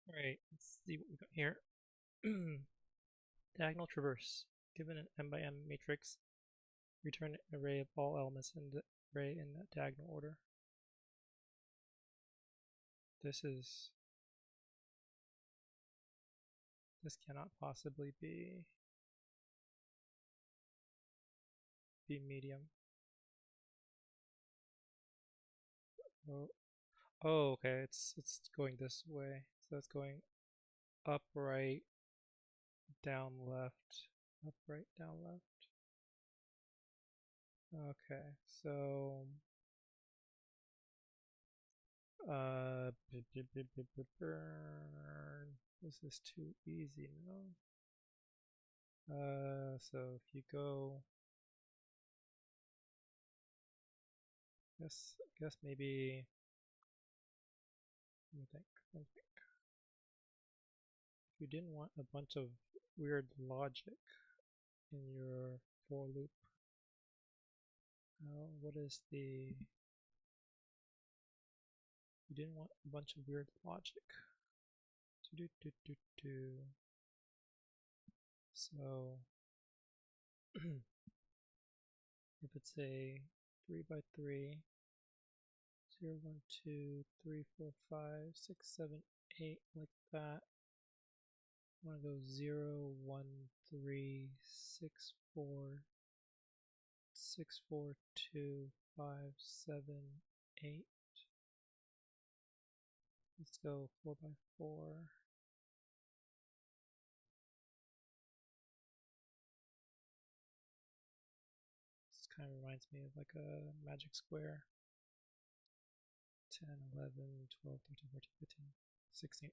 Alright, let's see what we got here. Diagonal traverse. Given an m by m matrix, return an array of all elements in the array in that diagonal order. This cannot possibly be medium. Oh, oh, okay, it's going this way. So it's going up, right, down, left, up, right, down, left. Okay, so this is too easy now. So if you go, guess maybe. Let me think. If you didn't want a bunch of weird logic in your for loop, what is the? You didn't want a bunch of weird logic. So if it's a 3 by 3, 0, 1, 2, 3, 4, 5, 6, 7, 8, like that. I want to go 0, 1, 3, 6, 4, 6, 4, 2, 5, 7, 8. Let's go 4 by 4. This kind of reminds me of like a magic square. 10, 11, 12, 13, 14, 15, 16.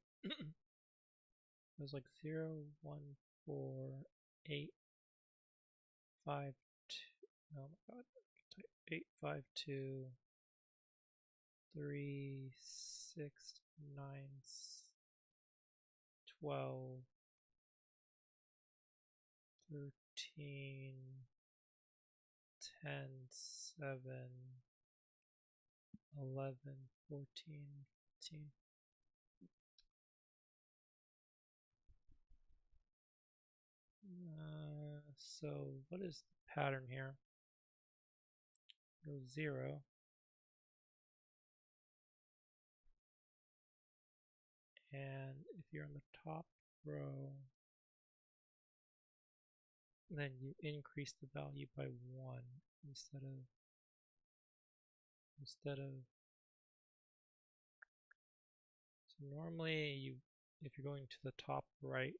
It was like 0, 1, 4, 8, 5, 2. Oh my god. 8, 5, 2, 3, 6, 9, 12, 13, 10, 7, 11, 14, 15. So what is the pattern here? Go 0. And if you're on the top row, then you increase the value by 1 instead of so normally if you're going to the top right,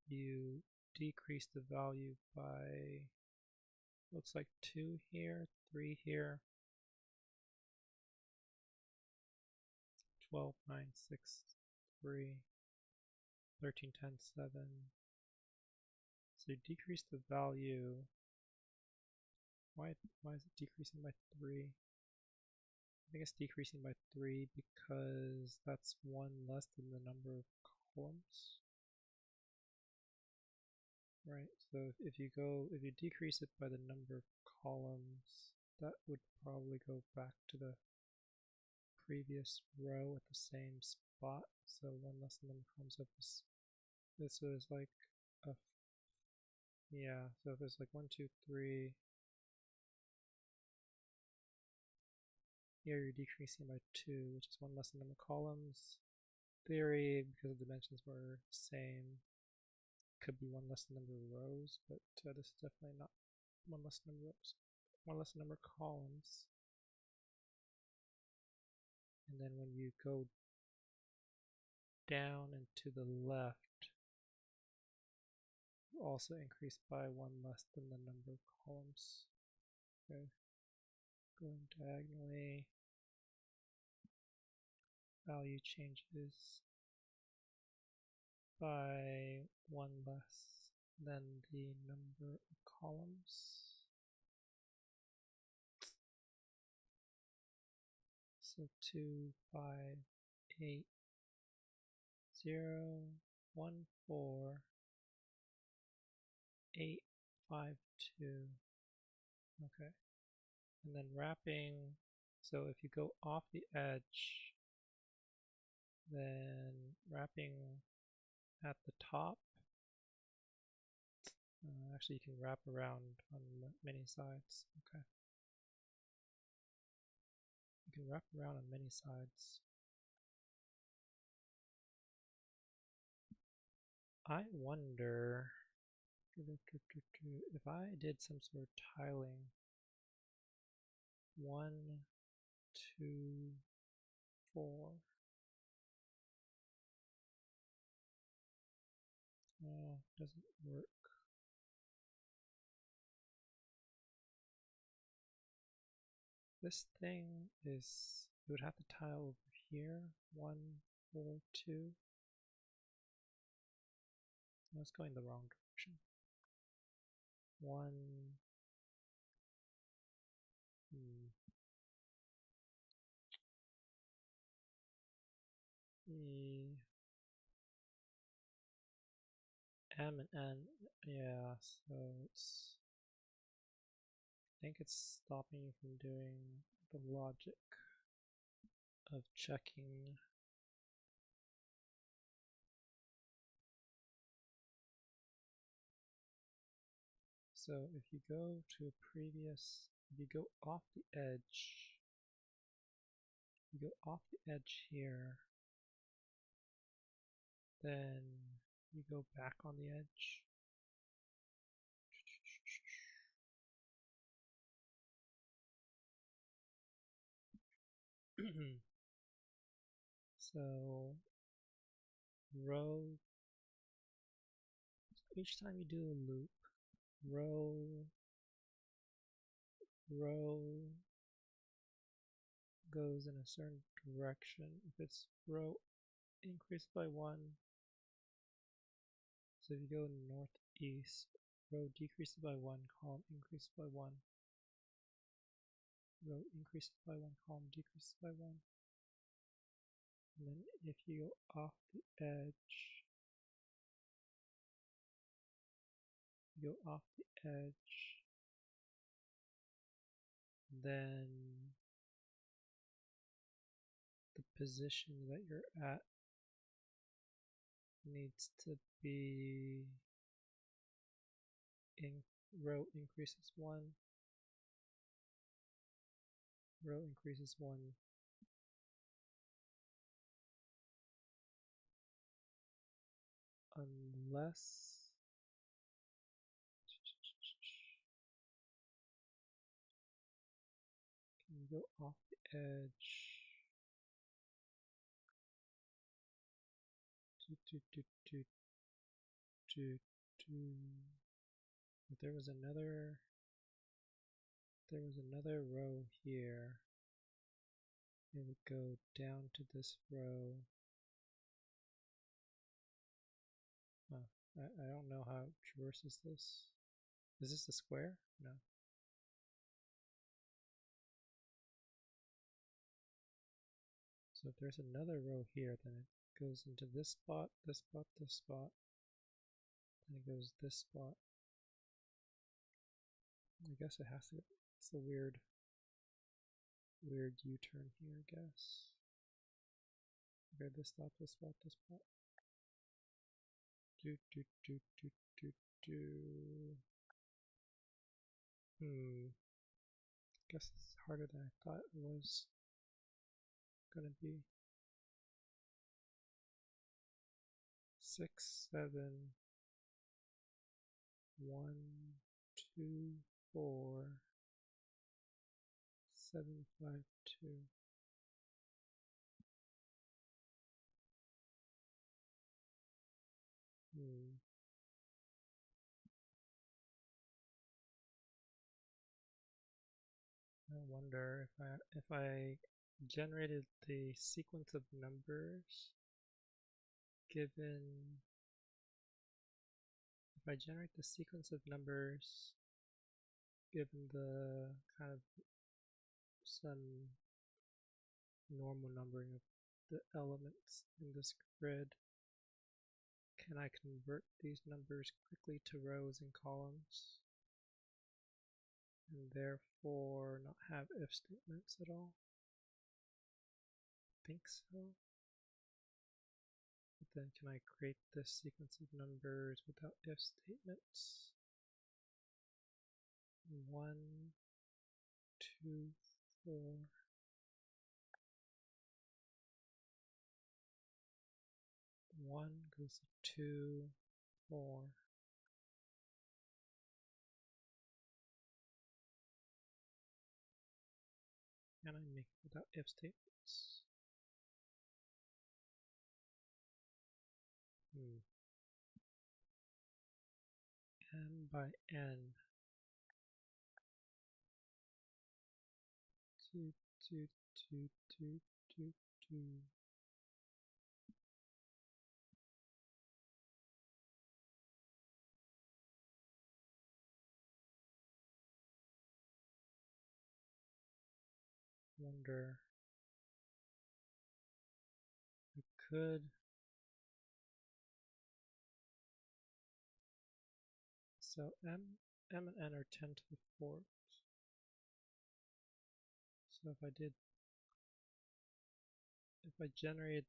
you decrease the value by, looks like 2 here, 3 here, 12, 9, 6, 3, 13, 10, 7. So you decrease the value. Why is it decreasing by 3? I think it's decreasing by 3 because that's 1 less than the number of columns. Right, so if you decrease it by the number of columns, that would probably go back to the previous row at the same spot. So 1 less than the number of columns. This was like a, yeah, so if it's like 1, 2, 3, here you're decreasing by 2, which is 1 less than the number of columns. Theory, because the dimensions were the same, could be 1 less than number of rows, but this is definitely not 1 less number of rows, 1 less number of columns. And then when you go down and to the left, you also increase by 1 less than the number of columns. Okay, going diagonally, value changes by 1 less than the number of columns. So 2, 5, 8, 0, 1, 4, 8, 5, 2. Okay. And then wrapping, so if you go off the edge, Then wrapping at the top. Actually, you can wrap around on many sides. Okay. You can wrap around on many sides. I wonder if I did some sort of tiling. 1, 2, 4. Oh, doesn't work. This thing is, you would have to tile over here. 1, 4, 2. No, it's going the wrong direction. 1. E, M and N. Yeah, so I think it's stopping you from doing the logic of checking. So if you go to a previous, if you go off the edge, here, then you go back on the edge. So row, each time you do a loop, row goes in a certain direction. If it's row increased by 1, so if you go northeast, row decreases by 1, column increases by 1, row increases by 1, column decreases by 1. And then if you go off the edge, then the position that you're at needs to be in row increases 1, unless you go off the edge. If there was another row here, it would go down to this row. I don't know how it traverses this. Is this a square? No. So if there's another row here, then it goes into this spot, this spot, this spot. Then it goes this spot. I guess it has to. It's a weird U-turn here, I guess. Okay, this spot, this spot, this spot. Guess it's harder than I thought it was gonna be. 6, 7, 1, 2, 4, 7, 5, 2. I wonder if I generated the sequence of numbers given, if I generate the sequence of numbers given the kind of some normal numbering of the elements in this grid, can I convert these numbers quickly to rows and columns and therefore not have if statements at all? I think so. then can I create this sequence of numbers without if statements? 1, 2, 4. One goes to 2, 4. And I make it without if statements. N by n. 2, 2, 2, 2, 2, 2. Wonder. I could. So m and n are 10 to the 4th. So if I generated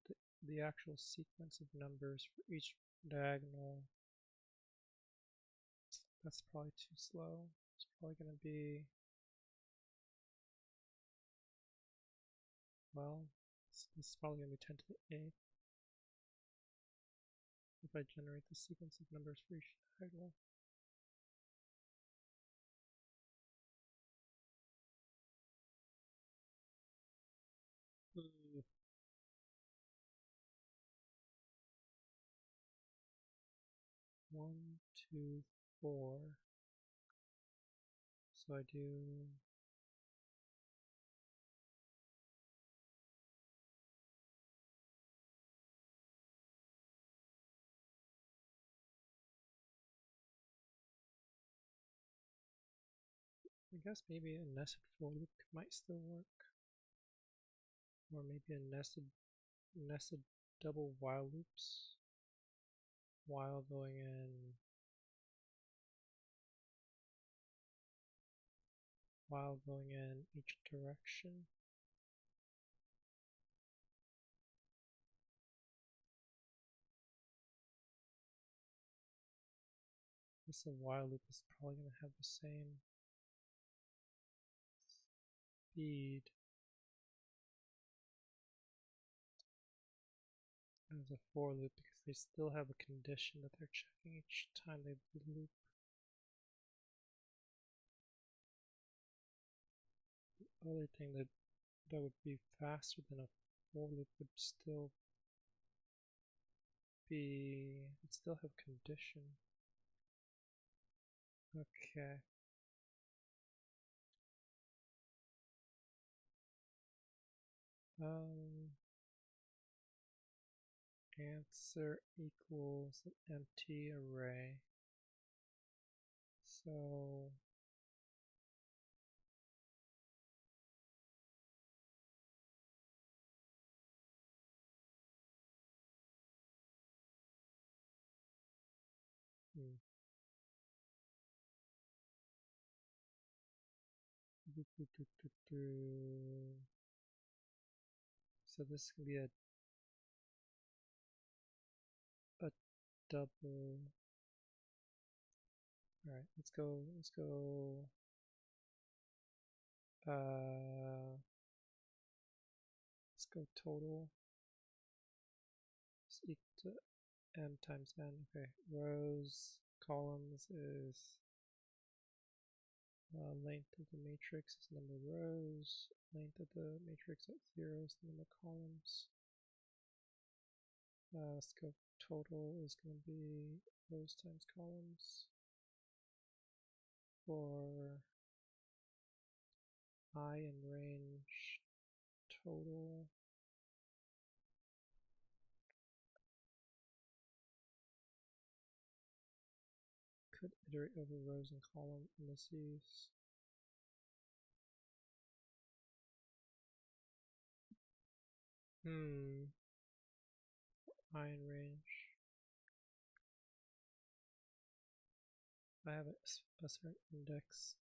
the actual sequence of numbers for each diagonal, that's probably too slow. It's probably going to be, well, this is probably going to be 10 to the 8th if I generate the sequence of numbers for each diagonal. Ooh. One, 2, 4. So I do I guess maybe a nested for loop might still work. Or maybe a nested double while loops. While going in each direction. This while loop is probably going to have the same speed as a for loop because they still have a condition that they're checking each time they loop. The other thing that would be faster than a for loop would still have condition. Okay. Answer equals an empty array. So so this can be a double. All right, let's go total is equal to m times n. Okay, rows, columns is length of the matrix is number of rows, length of the matrix at 0 is the number of columns. Scope total is going to be rows times columns for I in range total. Could iterate over rows and column indices. I in range. I have a certain index.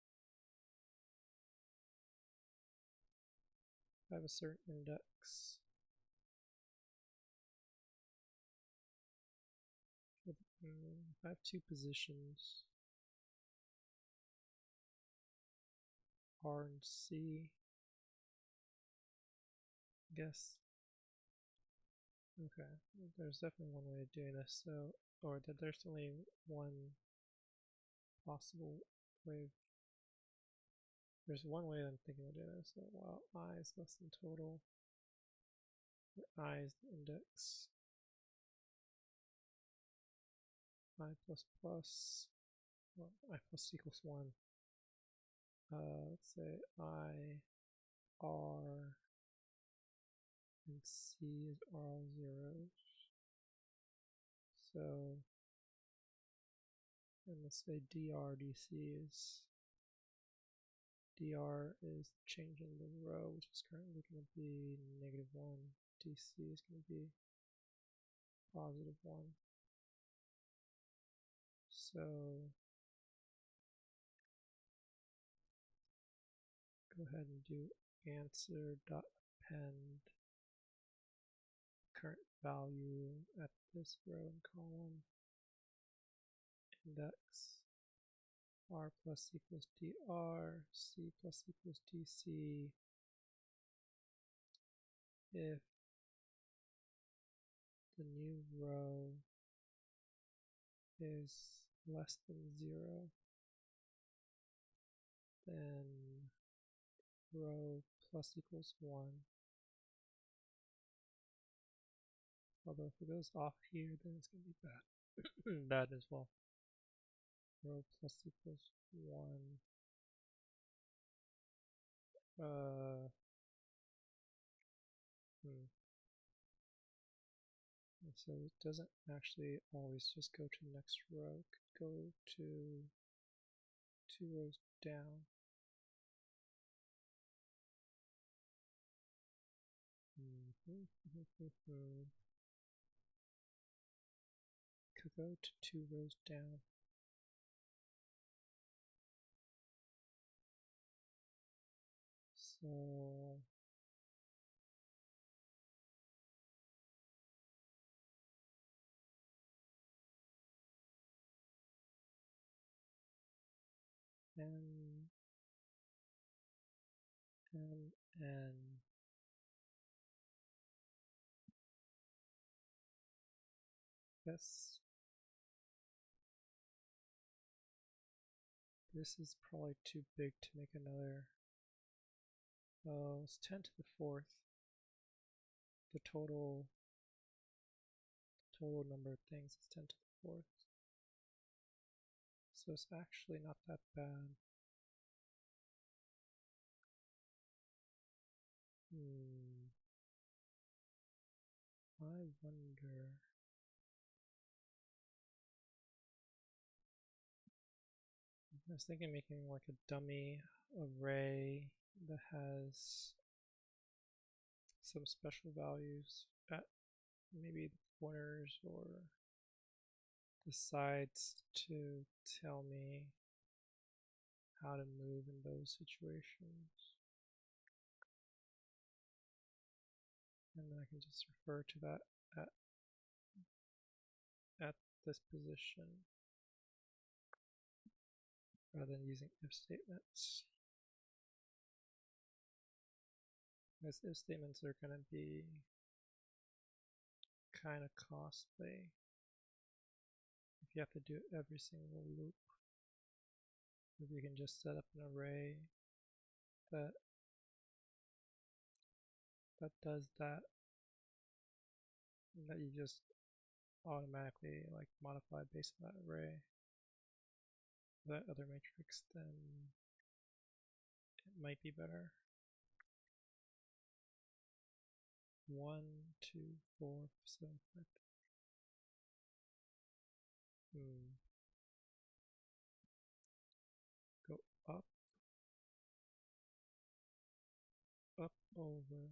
I have a certain index. I have two positions, R and C, I guess. Okay, there's definitely one way of doing this, so, or there's only one possible way. There's one way I'm thinking of doing this, so while I is less than total, I is the index, I plus plus, well, I plus equals 1. Let's say I, R, and C is all zeros. So, and let's say dr/dc is dr is change in the row, which is currently going to be -1. dc is going to be +1. So go ahead and do answer.append current value at this row and column, index r plus equals dr, c plus equals dc, if the new row is less than 0, then row plus equals 1. Although if it goes off here, then it's going to be bad. Bad as well. Row plus equals 1. So it doesn't actually always just go to the next row. It could go to 2 rows down. Could go to 2 rows down. So and yes, this is probably too big to make another. Oh, it's 10 to the 4th. The total number of things is 10 to the 4th. So it's actually not that bad. I wonder. I was thinking making like a dummy array that has some special values at maybe the corners or the sides to tell me how to move in those situations. And then I can just refer to that at this position rather than using if statements. Because if statements are going to be kind of costly if you have to do every single loop. If you can just set up an array that does that, and that you just automatically like modify based on that array, that other matrix, then it might be better. 1, 2, 4, 7, 5. Go up, over.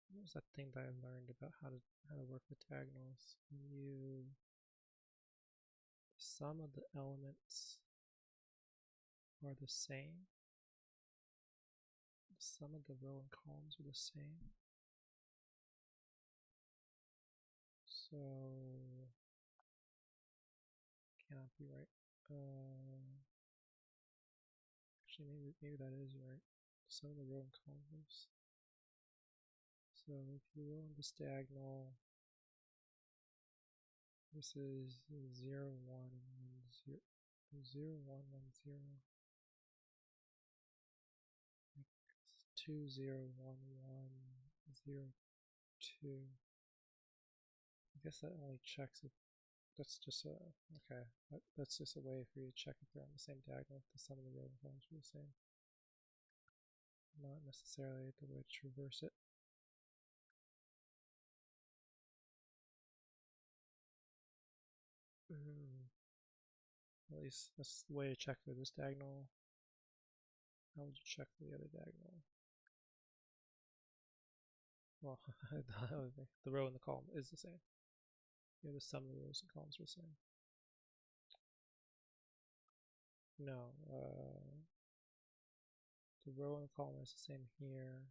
What was that thing that I learned about how to work with diagonals? The sum of the elements are the same. The sum of the row and columns are the same. So So cannot be right. Actually, maybe that is right. Some of the row and columns. So if you roll on this diagonal, this is 0, 1, 1, 0, 0, 1, 1, 0. 2, 0, 1, 1, 0, 2. I guess that only checks if that's just a, okay, that's just a way for you to check if they're on the same diagonal, if the sum of the row and columns are the same. Not necessarily the way to traverse it. At least that's the way to check for this diagonal. How would you check for the other diagonal? Well, the row and the column is the same. Yeah, the sum of the rows and columns are the same. No, the row and the column is the same here.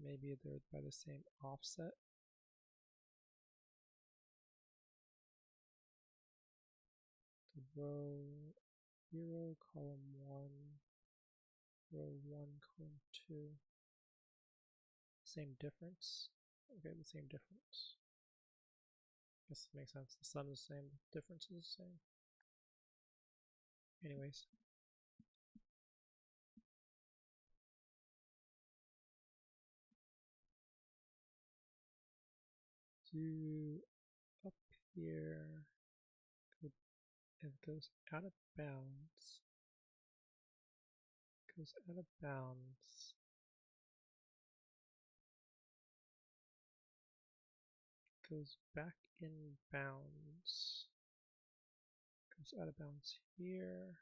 Maybe they're by the same offset. The row 0, column 1, row 1, column 2. Same difference. Okay, the same difference. Guess it makes sense. The sum is the same, the difference is the same. Anyways. Do up here, it goes out of bounds. Goes out of bounds. Goes back in bounds. Goes out of bounds here.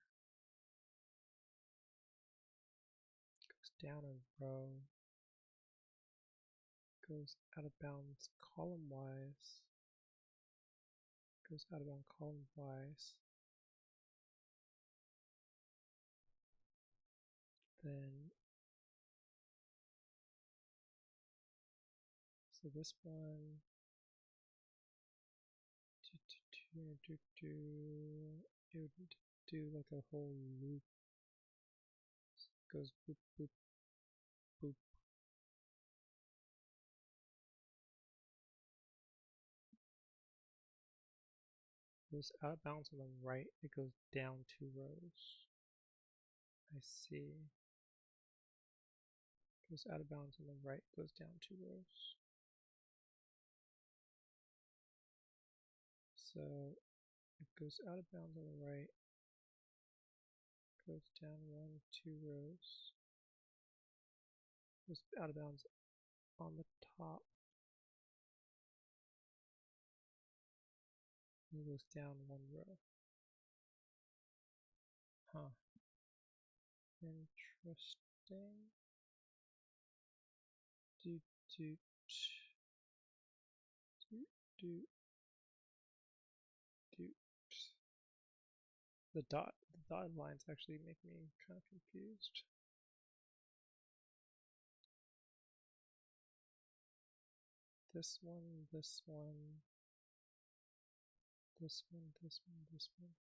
Goes down a row. Goes out of bounds column wise. Goes out of bounds column wise. Then so this one it would do like a whole loop. Goes boop boop boop. Goes out of bounds on the right, it goes down 2 rows. I see. Goes out of bounds on the right, goes down 2 rows. So it goes out of bounds on the right, goes down 1, 2 rows. Goes out of bounds on the top. And goes down 1 row. Huh. Interesting. Do do do do do. The dotted lines actually make me kind of confused. This one, this one, this one, this one, this one.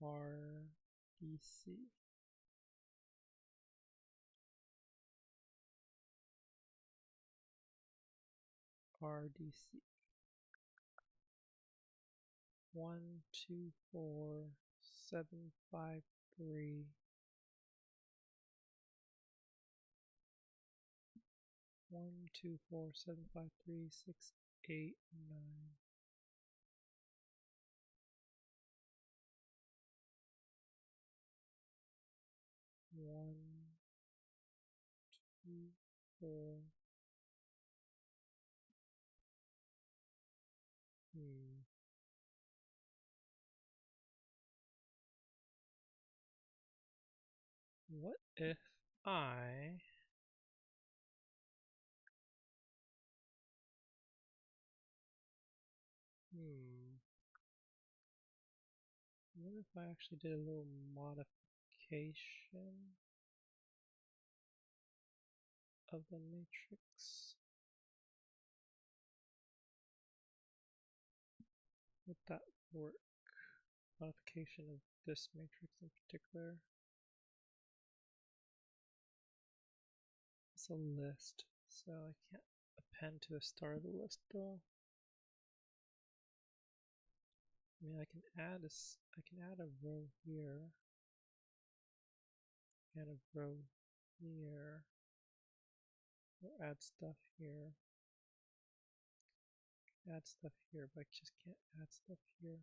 RDC. RDC. 1, 2, 4, 7, 5, 3. 1, 2, 4, 7, 5, 3, 6, 8, 9. 1, 2, 4. what if I what if I actually did a little modification of the matrix? Would that work? Modification of this matrix in particular. It's a list, so I can't append to the start of the list though. I mean, I can add a row here and a row here, or add stuff here. Add stuff here, but I just can't add stuff here.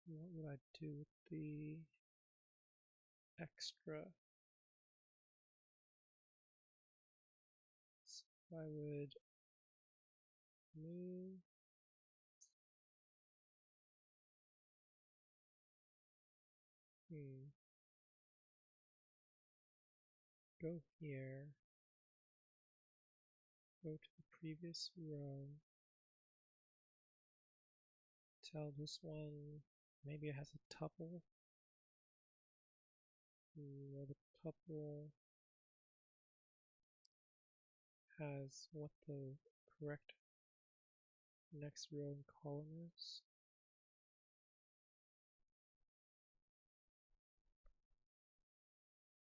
What would I do with the extra? So I would move go here, go to the previous row, tell this one maybe it has a tuple, where the tuple has what the correct next row and column is.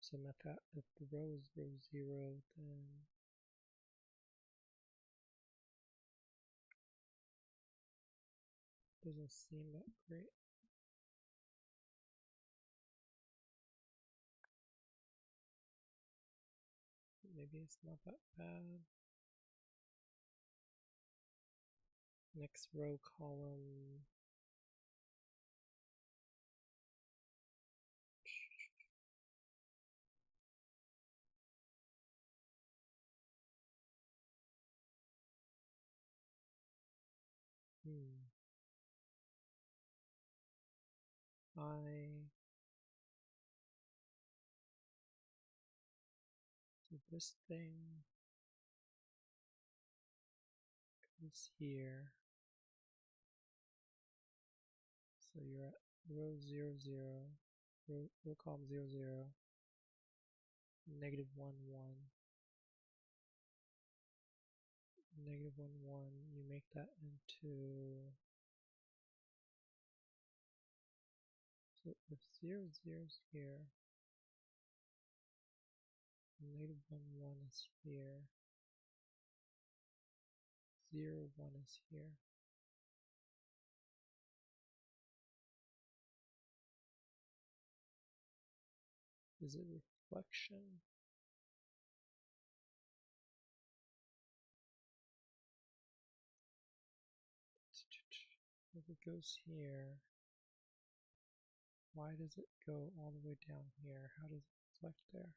So if the row is row 0, then it doesn't seem that great. Maybe it's not that bad. Next row column. So this thing goes here. So you're at row 0, 0, row column 0, 0, negative 1, 1, negative 1, 1. You make that into, so if 0, 0 is here, negative 1, 1 is here, 0, 1 is here. Is it reflection? If it goes here, why does it go all the way down here? How does it reflect there?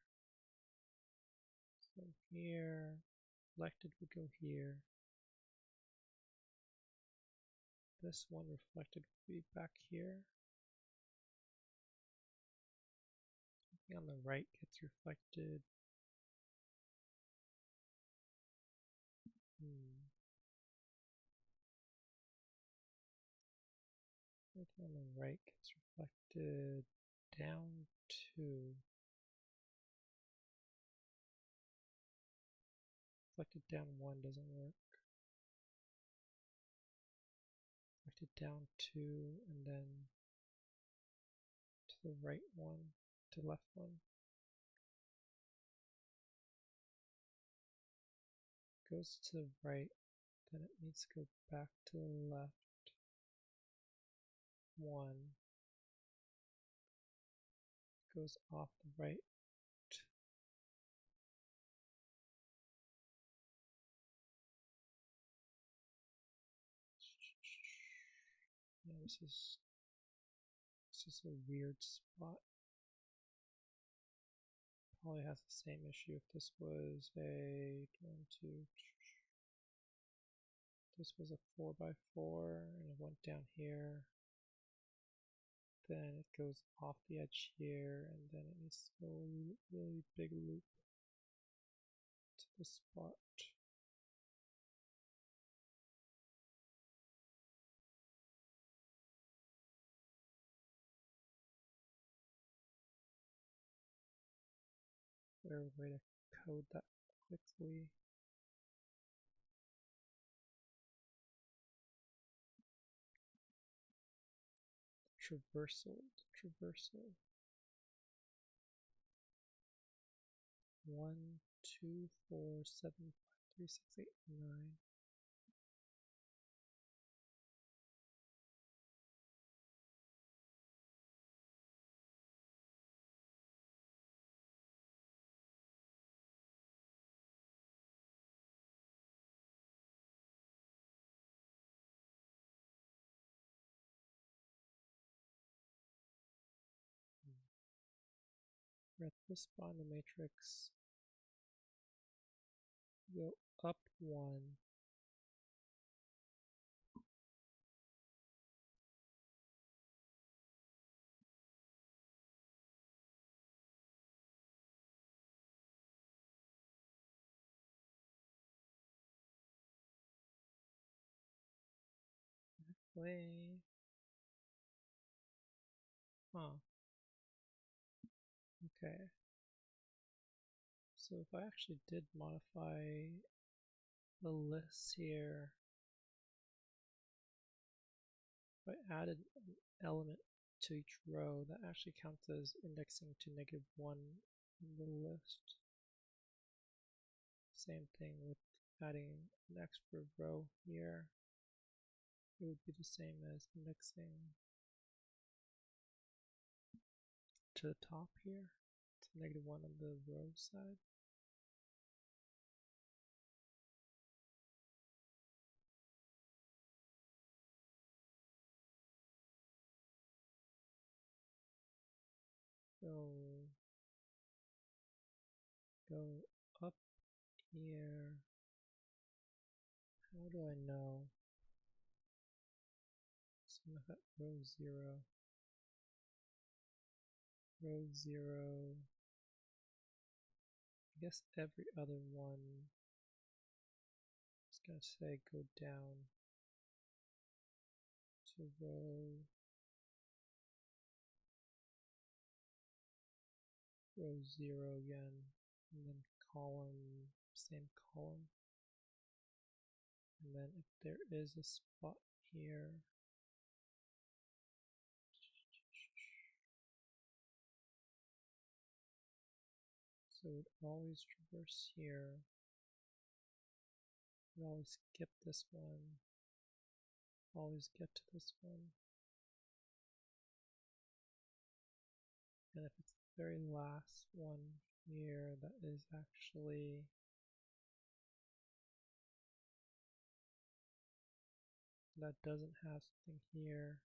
So here, reflected would go here. This one reflected would be back here. Something on the right gets reflected. Something on the right gets reflected down 2. Reflected down 1 doesn't work. Reflected down 2 and then to the right 1, to the left 1. Goes to the right, then it needs to go back to the left 1. Goes off the right. Yeah, this is a weird spot. Probably has the same issue if this was a 1, 2, this was a 4x4 and it went down here. Then it goes off the edge here, and then it needs to go a really big loop to the spot. Is there a way to code that quickly? Traversal. 1, 2, 4, 7, 5, 3, 6, 8, 9. We're at this spot in the matrix. Go up 1. Way. Huh. Okay. So if I actually did modify the list here, if I added an element to each row, that actually counts as indexing to -1 in the list. Same thing with adding an extra row here. It would be the same as indexing to the top here. It's -1 on the row side. So go up here. How do I know? So I'm at row 0. Row 0. I guess every other one is going to say go down to row 0 again, and then column, same column. And then if there is a spot here, so it would always traverse here. It would always skip this one, always get to this one. And if it's the very last one here that is actually that doesn't have something here,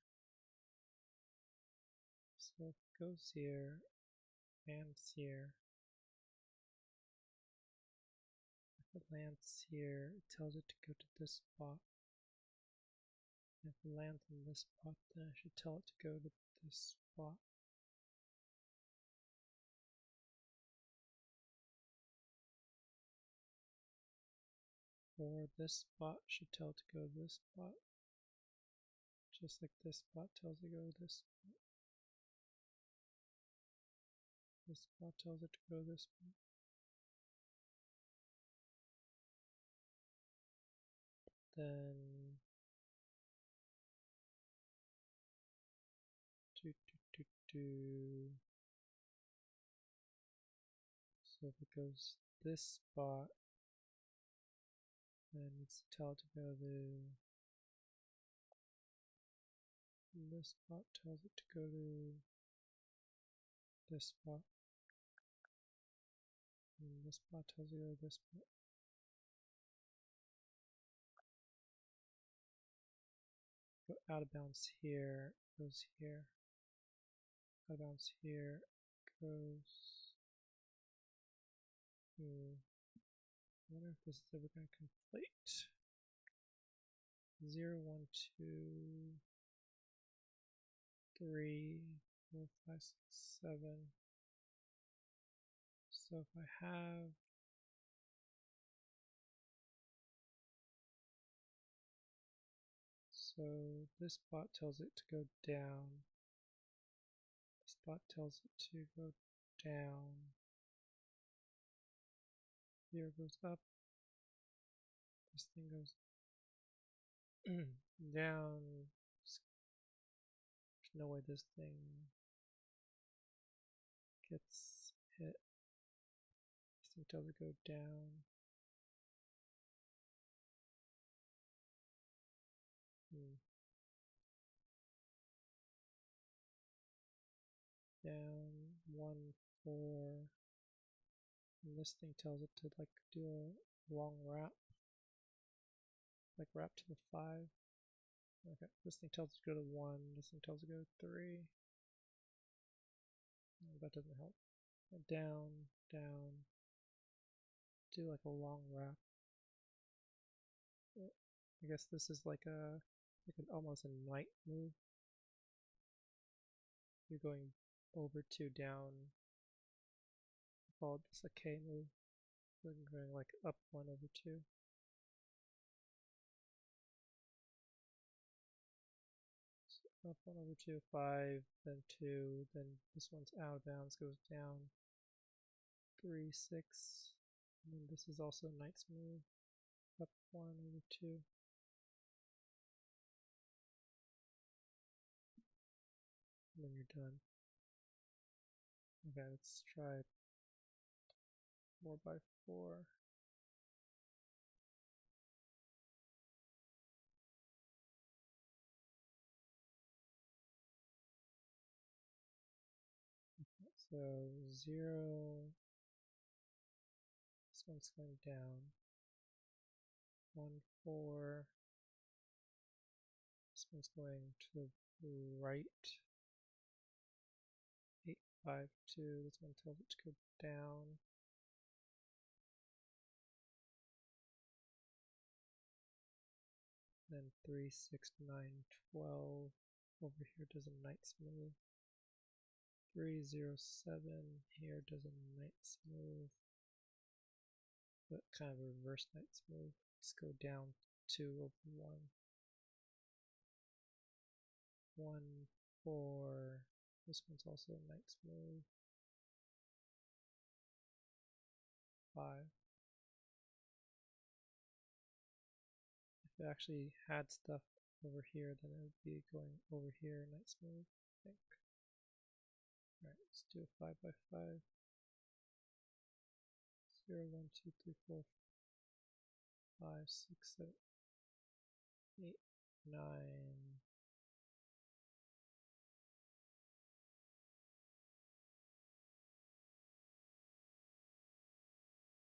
so if it goes here and here, if it lands here, it tells it to go to this spot. And if it lands in this spot, then I should tell it to go to this spot. Or this spot should tell it to go to this spot. Just like this spot tells it to go to this spot. This spot tells it to go to this spot. Then so if it goes this spot, then it needs to tell it to go to this spot, tells it to go to this spot, and this spot tells it to go to this spot. Go out of bounds here, goes here. Out of bounds here, goes. I wonder if this is ever going to conflate. 0, 1, 2, 3, 4, 5, 6, 7. So if I have this spot tells it to go down. This spot tells it to go down. Here goes up. This thing goes down. There's no way this thing gets hit. This thing tells it to go down. Down 1, 4. And this thing tells it to like do a long wrap. Like wrap to the 5. Okay, this thing tells it to go to 1. This thing tells it to go to 3. Oh, that doesn't help. Down, down. Do like a long wrap. I guess this is like almost a knight move. You're going over 2 down. Called this a K move. So I'm going like up 1 over 2. So up 1 over 2, 5, then 2, then this one's out of bounds, goes down 3, 6. And then this is also a knight's move. Up 1 over 2. And then you're done. Okay, let's try 4 by 4. So 0. This one's going down. 1, 4. This one's going to the right. 8, 5, 2. This one tells it to go down. Then 3, 6, 9, 12. Over here does a knight's move. 3, 0, 7. Here does a knight's move. But kind of a reverse knight's move. Just go down 2 over 1. 1, 4. This one's also a knight's move. 5. If it actually had stuff over here, then it would be going over here, knight's move, I think. Alright, let's do a 5 by 5. 0, 1, 2, 3, 4, 5, 6, 7, 8, 9.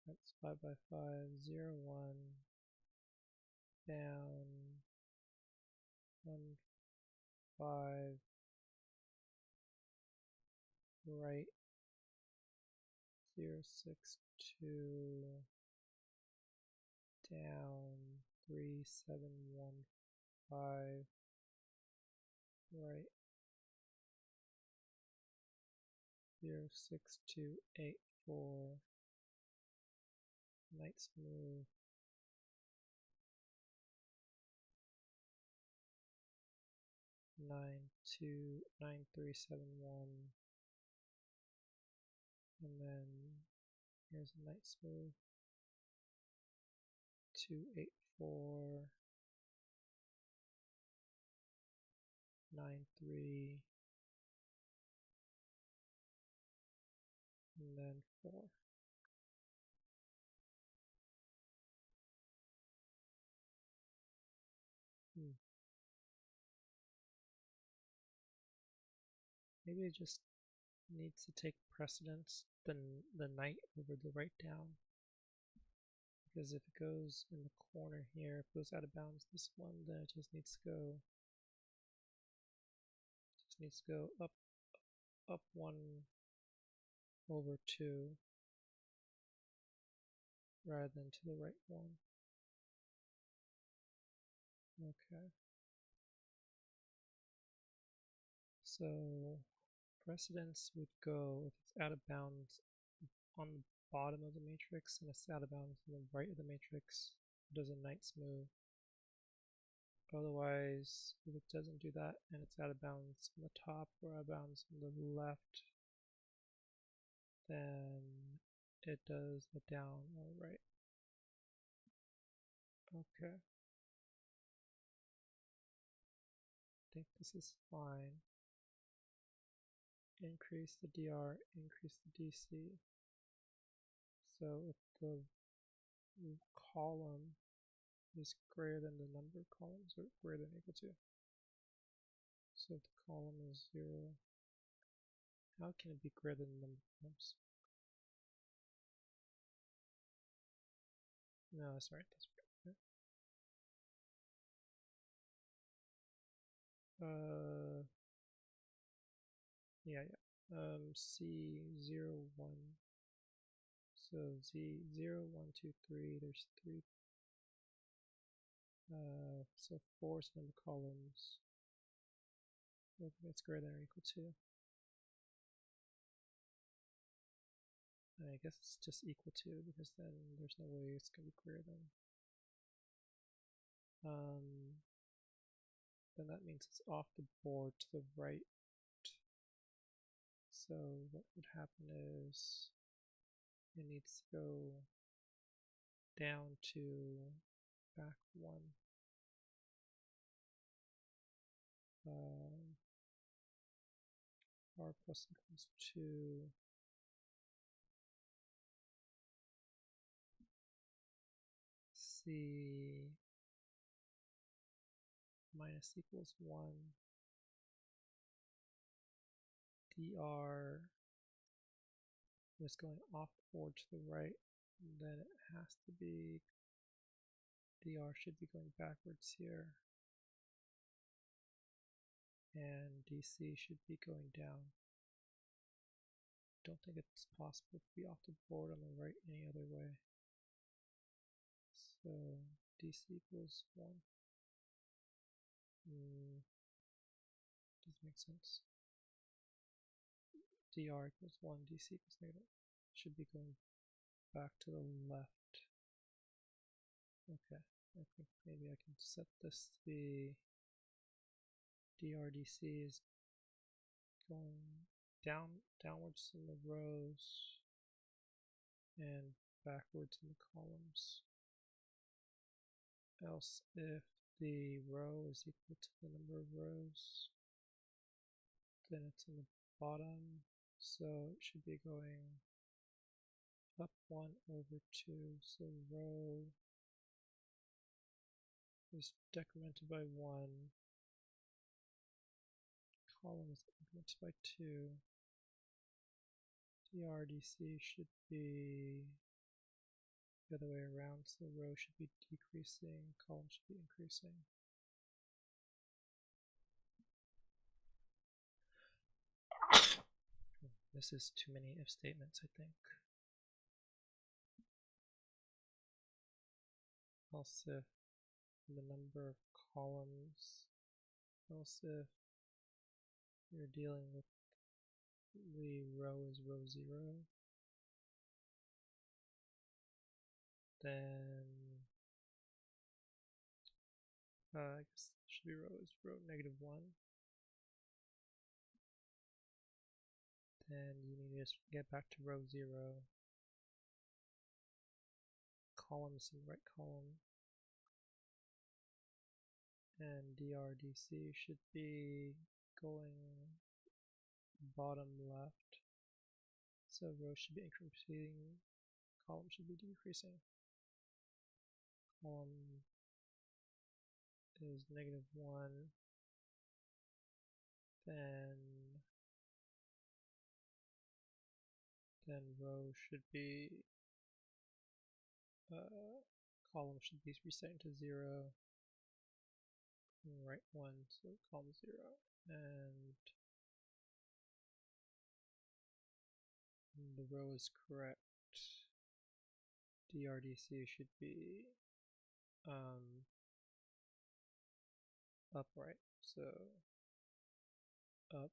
That's 5 by 5, 0, 1, down, 1, 5, right, 0, 6, 2, down, 3, 7, 1, 5, right, 0, 6, 2, 8, 4, knight's move, 9, 2, 9, 3, 7, 1, and then here's a knight's move, 2, 8, 4, 9, 3, and then 4. Maybe it just needs to take precedence than the knight over the right down. Because if it goes in the corner here, if it goes out of bounds this one, then it just needs to go up 1 over 2 rather than to the right 1. Okay. So precedence would go if it's out of bounds on the bottom of the matrix and it's out of bounds on the right of the matrix, it does a knight's move. Otherwise, if it doesn't do that and it's out of bounds on the top or out of bounds on the left, then it does a down or right. Okay. I think this is fine. Increase the DR, increase the DC. So if the column is greater than the number of columns or greater than or equal to. So if the column is 0, how can it be greater than the number of columns? No, that's right. That's right. Yeah. C0, 1. So Z0, 1, 2, 3. There's 3. So 4 is the number of columns. If it's greater than or equal to. I guess it's just equal to because then there's no way it's going to be greater than. Then that means it's off the board to the right. So what would happen is it needs to go down to back 1. R plus equals 2. C minus equals 1. DR is going off the board to the right. Then it has to be, DR should be going backwards here. And DC should be going down. Don't think it's possible to be off the board on the right any other way. So DC equals 1. Doesn't make sense. DR equals 1, DC equals negative. Should be going back to the left. Okay, I think maybe I can set this to be DRDC is going downwards in the rows and backwards in the columns. Else if the row is equal to the number of rows, then it's in the bottom, so it should be going up 1 over 2, so row is decremented by 1, column is incremented by 2, DRDC should be the other way around, so the row should be decreasing, column should be increasing. This is too many if statements, I think. Else if the number of columns, else if you're dealing with the row is row 0, then I guess it should be row is row -1. Then you need to just get back to row 0. Columns in the right column. And DRDC should be going bottom left. So row should be increasing, column should be decreasing. Column is -1. Then row should be column should be resetting to 0. Right 1, so column 0, and the row is correct. DRDC should be upright, so up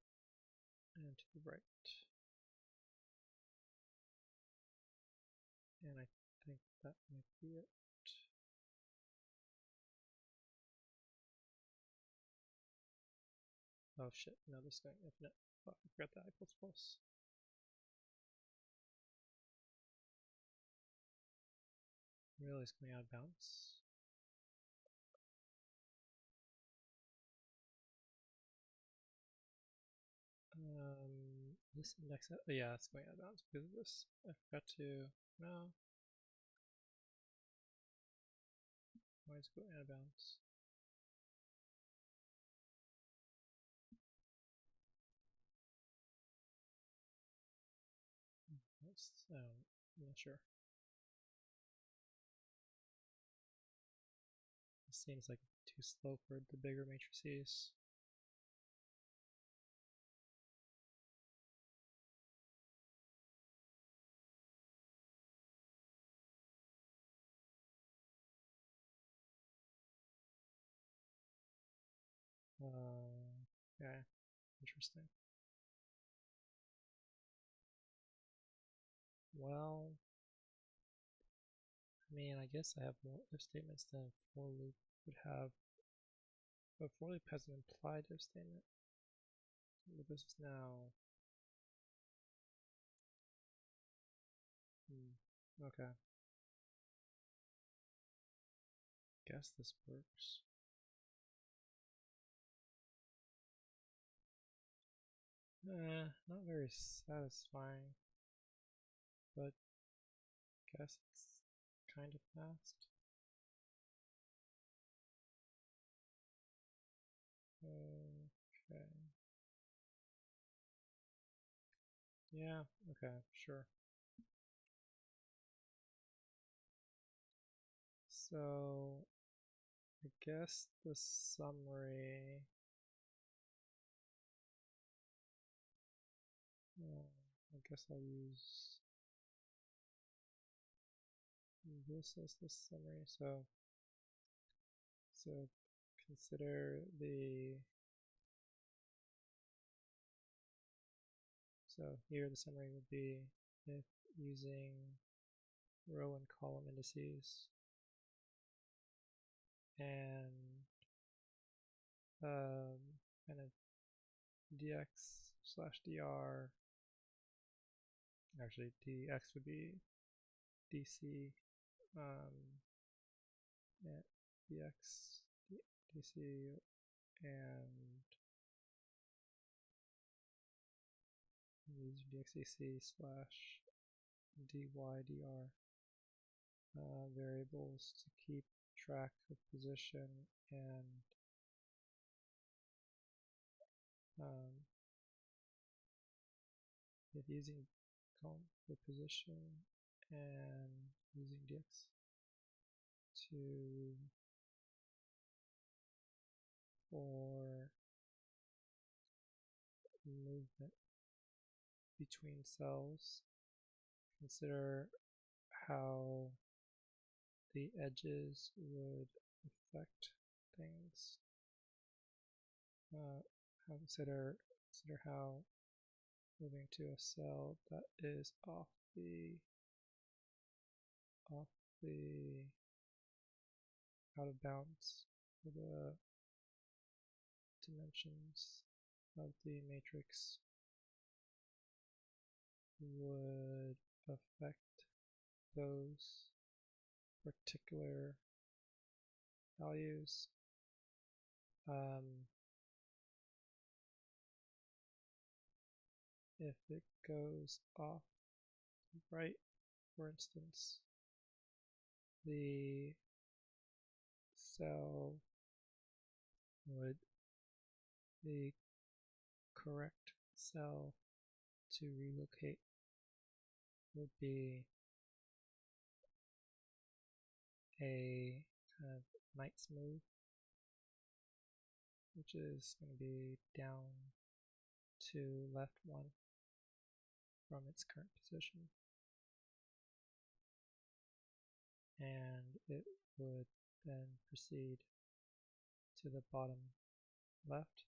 and to the right. And I think that might be it. Oh shit, no, this is going infinite. Fuck, I forgot that equals plus. Really, it's going out of bounds. This index, yeah, it's going out of bounds because of this. I forgot to, no. Why is it going out of bounds? I'm not sure. It seems like too slow for the bigger matrices. Okay, interesting. Well, I mean, I guess I have more if statements than a for loop would have. But for loop has an implied if statement. But this is now. Okay. Guess this works. Not very satisfying, but guess it's kind of fast. Okay. Yeah, okay, sure. So, I guess the summary. I guess I'll use this as the summary. So consider the. So here the summary would be if using row and column indices and kind of dx/dr. Actually, dx would be dc, yeah, dx, dc, and use dxdc/dy/dr variables to keep track of position and if using column for position and using dx to for movement between cells, consider how the edges would affect things. Consider how moving to a cell that is off the out of bounds for the dimensions of the matrix would affect those particular values. If it goes off right, for instance, the cell would, the correct cell to relocate would be a kind of Knight's move, which is going to be down to left 1 from its current position. And it would then proceed to the bottom left.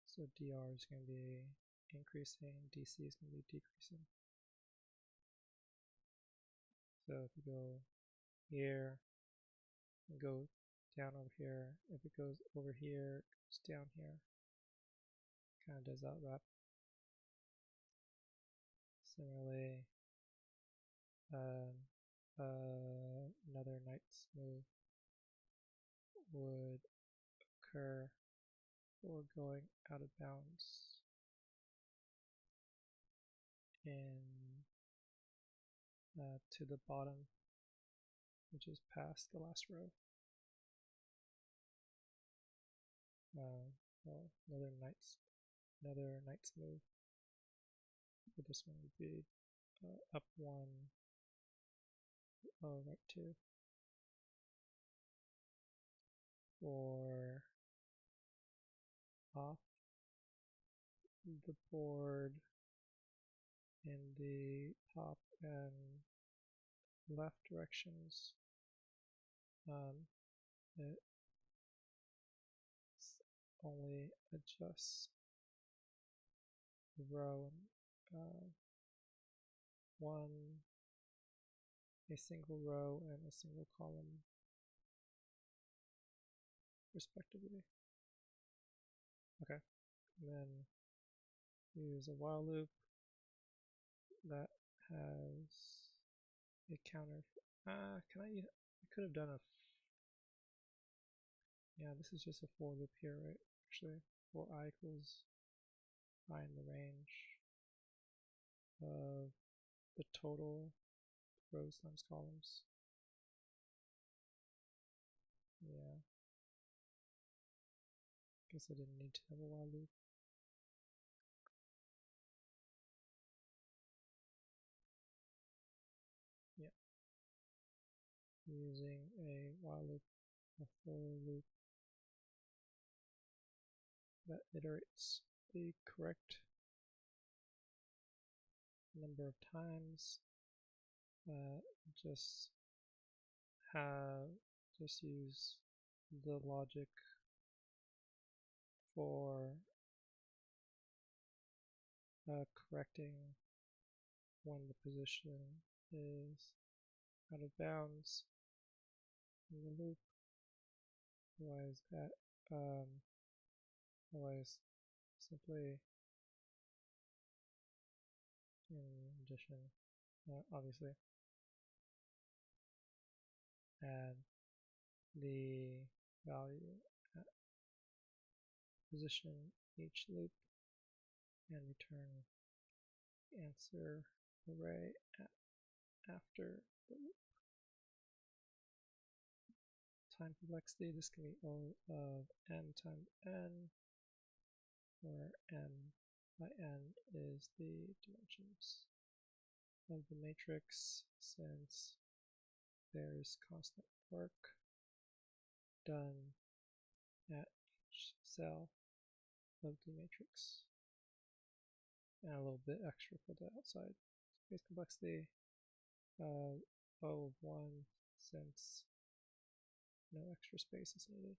So dr is going to be increasing, dc is going to be decreasing. So if you go here and go down over here, if it goes over here, it goes down here. Kind of does that wrap. Similarly, another knight's move would occur for going out of bounds in to the bottom, which is past the last row. Well, another knight's move. But this one would be up 1, right 2. Or off the board in the top and left directions. It only adjusts the row a single row and a single column respectively. Okay, and then use a while loop that has a counter. I could have done a. Yeah, this is just a for loop here, right? Actually, for I equals I in the range of the total rows times columns. Yeah. Guess I didn't need to have a while loop. Yeah. Using a while loop, a for loop that iterates the correct number of times. Just use the logic for correcting when the position is out of bounds in the loop. Otherwise simply in addition, obviously, add the value at position each loop and return answer array after the loop. Time complexity, this can be O of n times n, where n by n is the dimensions of the matrix, since there's constant work done at each cell of the matrix, and a little bit extra for the outside. Space complexity, O of 1, since no extra space is needed.